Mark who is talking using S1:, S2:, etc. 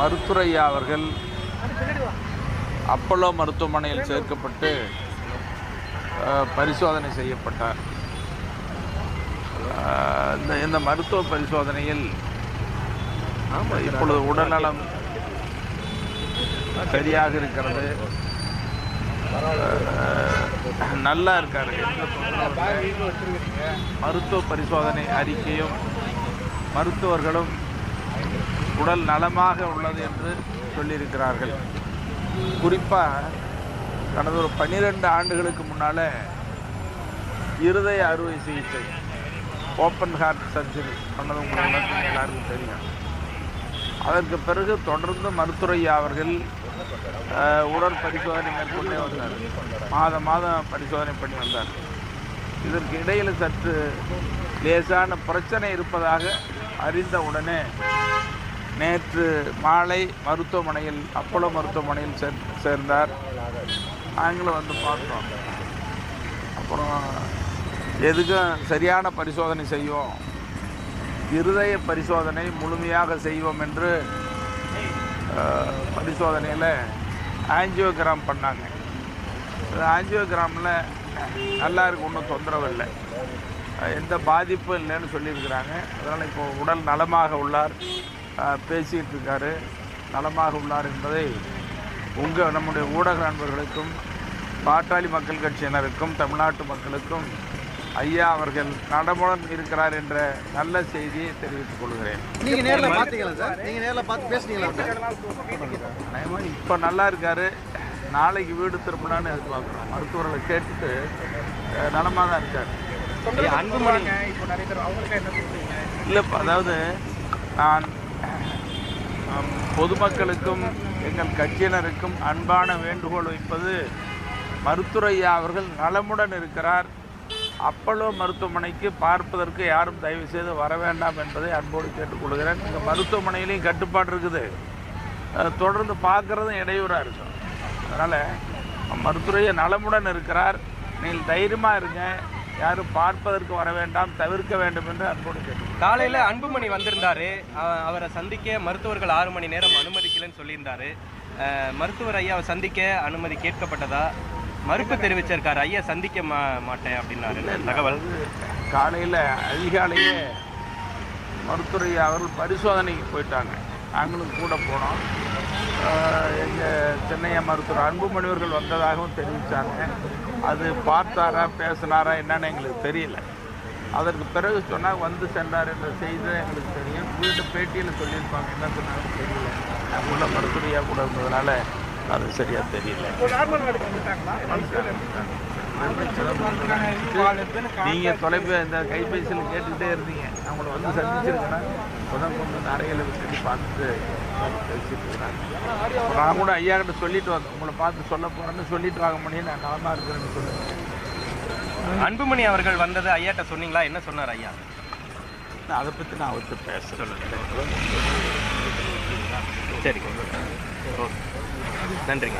S1: மருத்துவரையா அவர்கள் அப்போலோ மருத்துவமனையில் சேர்க்கப்பட்டு பரிசோதனை செய்யப்பட்டார். இந்த மருத்துவ பரிசோதனையில் இப்பொழுது உடல்நலம் சரியாக இருக்கிறது, நல்லா இருக்காரு. மருத்துவ பரிசோதனை அறிக்கையும் மருத்துவர்களும் உடல் நலமாக உள்ளது என்று சொல்லியிருக்கிறார்கள். குறிப்பாக கடந்த ஒரு 12 ஆண்டுகளுக்கு முன்னால் இருதய அறுவை சிகிச்சை ஓப்பன் ஹார்ட் சர்ஜரி பண்ணது உங்களுக்கு எல்லாருக்கும் தெரியும். அதற்கு பிறகு தொடர்ந்து மருத்துவரையா அவர்கள் உடல் பரிசோதனை மேற்கொண்டே வந்தார். மாதம் பரிசோதனை பண்ணி வந்தார். இதற்கு இடையில் சற்று லேசான பிரச்சனை இருப்பதாக அறிந்த உடனே நேற்று மாலை மருத்துவமனையில் அப்போலோ மருத்துவமனையில் சேர்ந்தார். நாங்களும் வந்து பார்த்தோம். அப்புறம் எதுக்கும் சரியான பரிசோதனை செய்வோம், இருதய பரிசோதனை முழுமையாக செய்வோம் என்று பரிசோதனையில் ஆஞ்சியோகிராம் பண்ணாங்க. ஆஞ்சியோகிராமில் நல்லா இருக்கு, ஒன்றும் தொந்தரவு இல்லை, எந்த பாதிப்பும் இல்லைன்னு சொல்லியிருக்கிறாங்க. அதனால் இப்போ உடல் நலமாக உள்ளார், பேசிக்கிட்டு இருக்கார், நலமாக உள்ளார் என்பதை நம்முடைய ஊடக நண்பர்களுக்கும் பாட்டாளி மக்கள் கட்சியினருக்கும் தமிழ்நாட்டு மக்களுக்கும் ஐயா அவர்கள் நலமுடன் இருக்கிறார் என்ற நல்ல செய்தியை தெரிவித்துக் கொள்கிறேன்.
S2: நீங்கள் நேரில் பார்த்தீங்களா சார்? நீங்கள் நேரில் பார்த்து பேசுனீங்களா?
S1: இப்போ நல்லா இருக்கார், நாளைக்கு வீடு திரும்பினான்னு எதிர்பார்க்குறோம். மருத்துவர்களை கேட்டுட்டு நலமாக தான் இருக்கார். இல்லை, அதாவது நான் பொதுமக்களுக்கும் எங்கள் கட்சியினருக்கும் அன்பான வேண்டுகோள் வைப்பது, மருத்துவரையா அவர்கள் நலமுடன் இருக்கிறார். அப்போலோ மருத்துவமனைக்கு பார்ப்பதற்கு யாரும் தயவு செய்து வர வேண்டாம் என்பதை அன்போடு கேட்டுக்கொள்கிறேன். இந்த மருத்துவமனையிலையும் கட்டுப்பாடு இருக்குது, தொடர்ந்து பார்க்குறதும் இடையூறாக இருக்கும். அதனால் மருத்துவரையா நலமுடன் இருக்கிறார், நீங்கள் தைரியமாக இருங்க, யாரும் பார்ப்பதற்கு வர வேண்டாம், தவிர்க்க வேண்டும் என்று அன்போடு கேட்டு.
S3: காலையில் அன்புமணி வந்திருந்தார், அவரை சந்திக்க மருத்துவர்கள் 6 மணி நேரம் அனுமதிக்கலன்னு சொல்லியிருந்தார். மருத்துவர் ஐயாவை சந்திக்க அனுமதி கேட்கப்பட்டதா? மறுப்பு தெரிவிச்சிருக்காரு, ஐயா சந்திக்க மாட்டேன் அப்படின்னாரு தகவல்.
S1: காலையில் அதிகாலையே மருத்துவரையா அவர்கள் பரிசோதனைக்கு போயிட்டாங்க, நாங்களும் கூட போனோம். எங்கள் சென்னையா மருத்துவர் அன்புமணிவர்கள் வந்ததாகவும் தெரிவித்தாங்க. அது பார்த்தாரா பேசினாரா என்னன்னு எங்களுக்கு தெரியல. அதற்கு பிறகு சொன்னால் வந்து சென்றார் என்ற செய்தி எங்களுக்கு தெரியும். வீட்டு பேட்டியில் சொல்லியிருப்பாங்க, என்ன சொன்னாலும் தெரியல. உள்ள மருத்துவரையா கூட இருந்ததுனால அது சரியாக தெரியல. நீங்கள் இந்த கைபேசியில் கேட்டுக்கிட்டே இருந்தீங்க, அவங்கள வந்து சந்திச்சிருக்கேன்னா கொண்டு அறையில் விட்டு பார்த்துட்டு பேசிட்டு இருக்கிறாங்க. நான் கூட ஐயா கிட்ட சொல்லிட்டு வந்தேன், உங்களை பார்த்து சொல்ல போகிறேன்னு சொல்லிட்டு வாங்க முடியும், நான் நலமாக இருக்கிறேன்னு சொல்லுவேன்.
S3: அன்புமணி அவர்கள் வந்தது ஐயாட்ட சொன்னீங்களா? என்ன சொன்னார் ஐயா?
S1: அதை பற்றி நான் அவர்கிட்ட பேச
S3: சரி, நன்றிங்க.